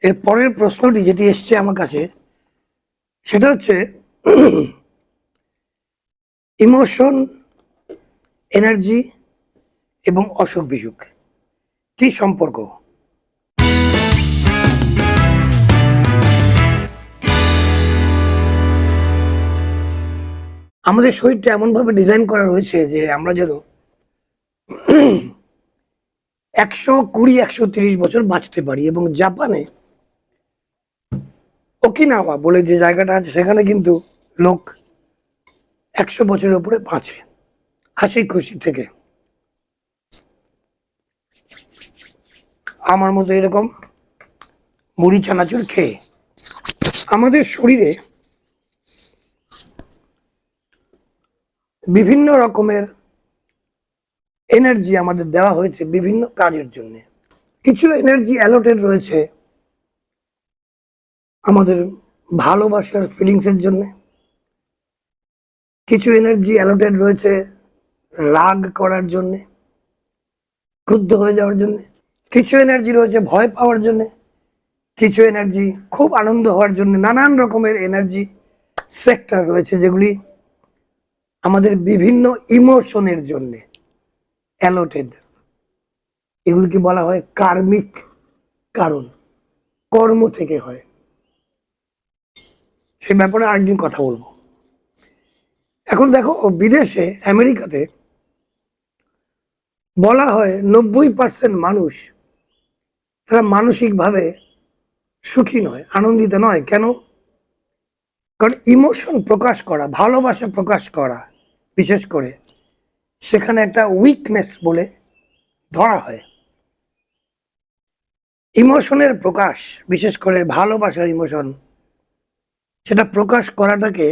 এর পরের প্রশ্নটি যেটি এসছে আমার কাছে সেটা হচ্ছে ইমোশন, এনার্জি এবং অসুখ বিসুখ কি সম্পর্ক? আমাদের শরীরটা এমনভাবে ডিজাইন করা রয়েছে যে আমরা যেন 120-130 বছর বাঁচতে পারি। এবং জাপানে ওকিনাওয়া বলে যে জায়গাটা আছে সেখানে কিন্তু লোক 100 বছরের উপরে বাঁচে হাসি খুশি থেকে। আমার মতো এরকম মুড়ি চানাচুর খেয়ে। আমাদের শরীরে বিভিন্ন রকমের এনার্জি আমাদের দেওয়া হয়েছে বিভিন্ন কাজের জন্য। কিছু এনার্জি অ্যালোটেড রয়েছে আমাদের ভালোবাসার ফিলিংসের জন্য, কিছু এনার্জি অ্যালোটেড রয়েছে রাগ করার জন্য, ক্রুদ্ধ হয়ে যাওয়ার জন্য, কিছু এনার্জি রয়েছে ভয় পাওয়ার জন্য, কিছু এনার্জি খুব আনন্দ হওয়ার জন্য। নানান রকমের এনার্জি সেক্টর রয়েছে যেগুলি আমাদের বিভিন্ন ইমোশনের জন্য অ্যালোটেড। এগুলিকে বলা হয় কার্মিক কারণ, কর্ম থেকে হয়। সে ব্যাপারে আরেকদিন কথা বলবো। এখন দেখো, বিদেশে আমেরিকাতে বলা হয় 90% মানুষ তারা মানসিকভাবে সুখী নয়, আনন্দিত নয়। কেন? কারণ ইমোশন প্রকাশ করা, ভালোবাসা প্রকাশ করা বিশেষ করে সেখানে একটা উইকনেস বলে ধরা হয়। ইমোশনের প্রকাশ, বিশেষ করে ভালোবাসার ইমোশন, সেটা প্রকাশ করাটাকে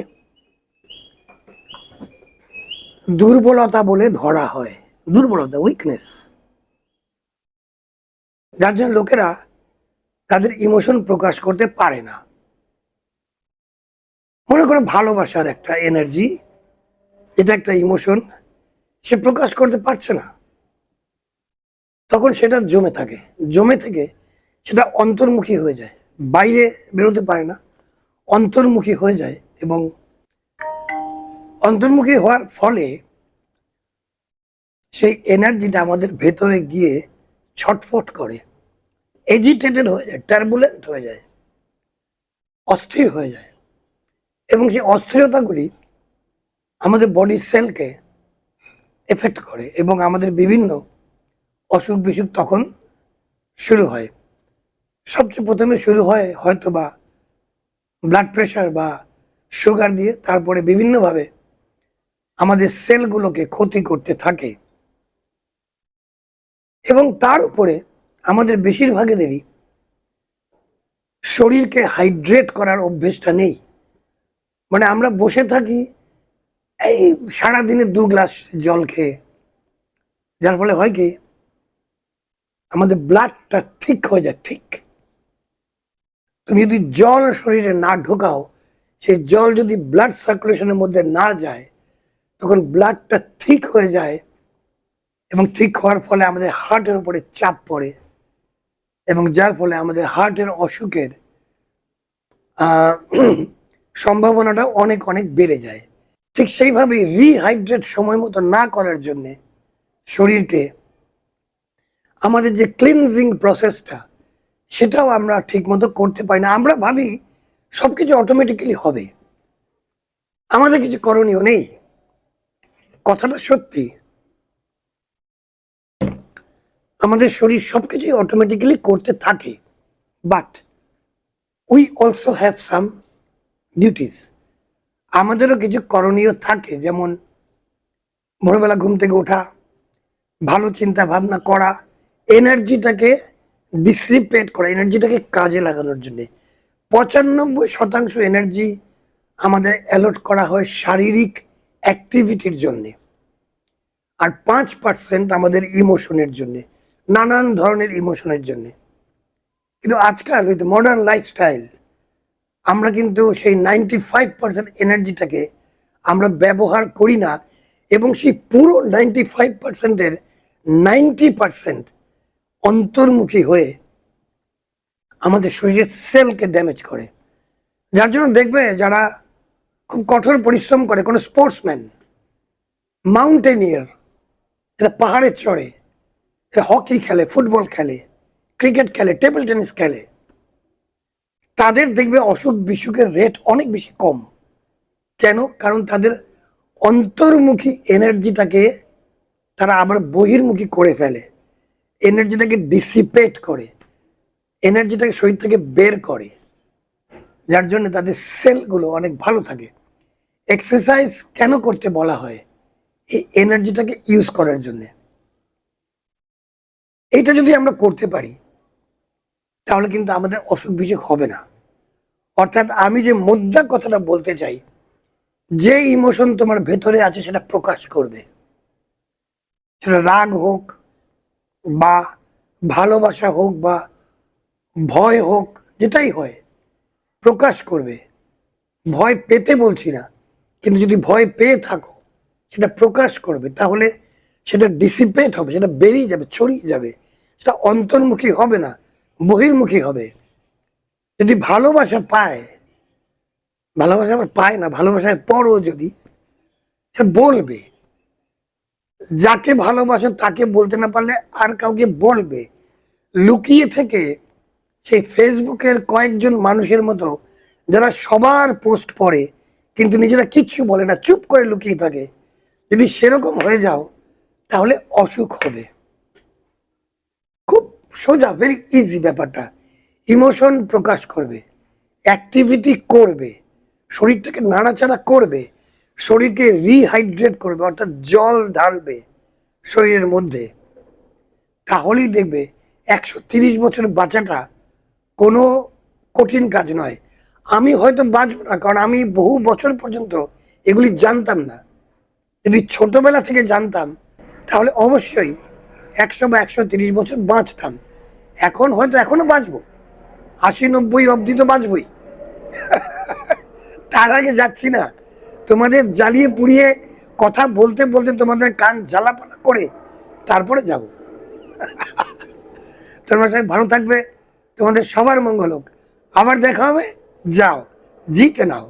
দুর্বলতা বলে ধরা হয়। দুর্বলতা, উইকনেস, যার জন্য লোকেরা তাদের ইমোশন প্রকাশ করতে পারে না। মনে করো ভালোবাসার একটা এনার্জি, এটা একটা ইমোশন, সে প্রকাশ করতে পারছে না, তখন সেটা জমে থাকে, জমে থেকে সেটা অন্তর্মুখী হয়ে যায়, বাইরে বেরোতে পারে না, অন্তর্মুখী হয়ে যায়। এবং অন্তর্মুখী হওয়ার ফলে সেই এনার্জিটা আমাদের ভেতরে গিয়ে ছটফট করে, এজিটেটেড হয়ে যায়, টার্বুলেন্ট হয়ে যায়, অস্থির হয়ে যায়। এবং সেই অস্থিরতাগুলি আমাদের বডি সেলকে এফেক্ট করে এবং আমাদের বিভিন্ন অসুখ বিসুখ তখন শুরু হয়। সবচেয়ে প্রথমে শুরু হয় হয়তো বা ব্লাড প্রেশার বা সুগার দিয়ে, তারপরে বিভিন্নভাবে আমাদের সেলগুলোকে ক্ষতি করতে থাকে। এবং তার উপরে আমাদের বেশিরভাগেদেরই শরীরকে হাইড্রেট করার অভ্যেসটা নেই। মানে আমরা বসে থাকি এই সারাদিনে 2 গ্লাস জল খেয়ে, যার ফলে হয় কি আমাদের ব্লাডটা ঠিক হয়ে যায়। ঠিক, তুমি যদি জল শরীরে না ঢোকাও, সেই জল যদি ব্লাড সার্কুলেশনের মধ্যে না যায়, তখন ব্লাডটা ঠিক হয়ে যায় এবং ঠিক হওয়ার ফলে আমাদের হার্টের উপরে চাপ পড়ে এবং যার ফলে আমাদের হার্টের অসুখের সম্ভাবনাটা অনেক অনেক বেড়ে যায়। ঠিক সেইভাবে রিহাইড্রেট সময় মতো না করার জন্যে শরীরকে আমাদের যে ক্লিনজিং প্রসেসটা, সেটাও আমরা ঠিক মতো করতে পারি না। আমরা ভাবি সবকিছু অটোমেটিক্যালি হবে, আমাদের কিছু করণীয় নেই। কথাটা সত্যি, আমাদের শরীর সবকিছুই অটোমেটিক্যালি করতে থাকে, but we also have some duties. আমাদেরও কিছু করণীয় থাকে, যেমন ভোরবেলা ঘুম থেকে ওঠা, ভালো চিন্তা ভাবনা করা, এনার্জিটাকে ডিসিপেট করা, এনার্জিটাকে কাজে লাগানোর জন্য। 95% এনার্জি আমাদের অ্যালট করা হয় শারীরিক অ্যাক্টিভিটির জন্য, আর 5% আমাদের ইমোশনের জন্য, নানান ধরনের ইমোশনের জন্য। কিন্তু আজকাল উইথ মডার্ন লাইফস্টাইল আমরা কিন্তু সেই 95% এনার্জিটাকে আমরা ব্যবহার করি না, এবং সেই পুরো 95%-এর 90% অন্তর্মুখী হয়ে আমাদের শরীরের সেলকে ড্যামেজ করে। যার জন্য দেখবে যারা খুব কঠোর পরিশ্রম করে, কোনো স্পোর্টসম্যান, মাউন্টেনিয়ার, এরা পাহাড়ে চড়ে, এরা হকি খেলে, ফুটবল খেলে, ক্রিকেট খেলে, টেবিল টেনিস খেলে, তাদের দেখবে অসুখ বিসুখের রেট অনেক বেশি কম। কেন? কারণ তাদের অন্তর্মুখী এনার্জিটাকে তারা আবার বহির্মুখী করে ফেলে, এনার্জিটাকে ডিসিপেট করে, এনার্জিটাকে শরীর থেকে বের করে, যার জন্য তাদের সেলগুলো অনেক ভালো থাকে। এক্সারসাইজ কেন করতে বলা হয়? এই এনার্জিটাকে ইউজ করার জন্য। এটা যদি আমরা করতে পারি তাহলে কিন্তু আমাদের অসুখ বিসুখ হবে না। অর্থাৎ আমি যে মুদ্রা কথাটা বলতে চাই, যে ইমোশন তোমার ভেতরে আছে সেটা প্রকাশ করবে, সেটা রাগ হোক বা ভালোবাসা হোক বা ভয় হোক, যেটাই হয় প্রকাশ করবে। ভয় পেতে বলছি না, কিন্তু যদি ভয় পেয়ে থাকো সেটা প্রকাশ করবে, তাহলে সেটা ডিসিপেট হবে, সেটা বেরিয়ে যাবে, ছড়িয়ে যাবে, সেটা অন্তর্মুখী হবে না, বহির্মুখী হবে। যদি ভালোবাসা পায়, ভালোবাসা আবার পায় না, ভালোবাসায় পরও যদি, সে বলবে। যাকে ভালোবাসে তাকে বলতে না পারলে আর কাউকে বলবে। লুকিয়ে থেকে সেই ফেসবুকের কয়েকজন মানুষের মতো যারা সবার পোস্ট পড়ে কিন্তু নিজেরা কিচ্ছু বলে না, চুপ করে লুকিয়ে থাকে, যদি সেরকম হয়ে যাও তাহলে অসুখ হবে। খুব সোজা, ভেরি ইজি ব্যাপারটা। ইমোশন প্রকাশ করবে, অ্যাক্টিভিটি করবে, শরীরটাকে নাড়াচাড়া করবে, শরীরকে রিহাইড্রেট করবে, অর্থাৎ জল ঢালবে শরীরের মধ্যে, তাহলেই দেখবে 130 বছর বাঁচাটা কোনো কঠিন কাজ নয়। আমি হয়তো বাঁচব না, কারণ আমি বহু বছর পর্যন্ত এগুলি জানতাম না। যদি ছোটবেলা থেকে জানতাম তাহলে অবশ্যই 100 বা 130 বছর বাঁচতাম। এখন হয়তো এখনো বাঁচবো, 80-90 অবধি তো বাঁচবই, তার আগে যাচ্ছি না। তোমাদের জ্বালিয়ে পুড়িয়ে কথা বলতে বলতে তোমাদের কান জ্বালাপালা করে তারপরে যাব। তোমরা সবাই ভালো থাকবে, তোমাদের সবার মঙ্গল হোক। আবার দেখা হবে। যাও, জিতে নাও।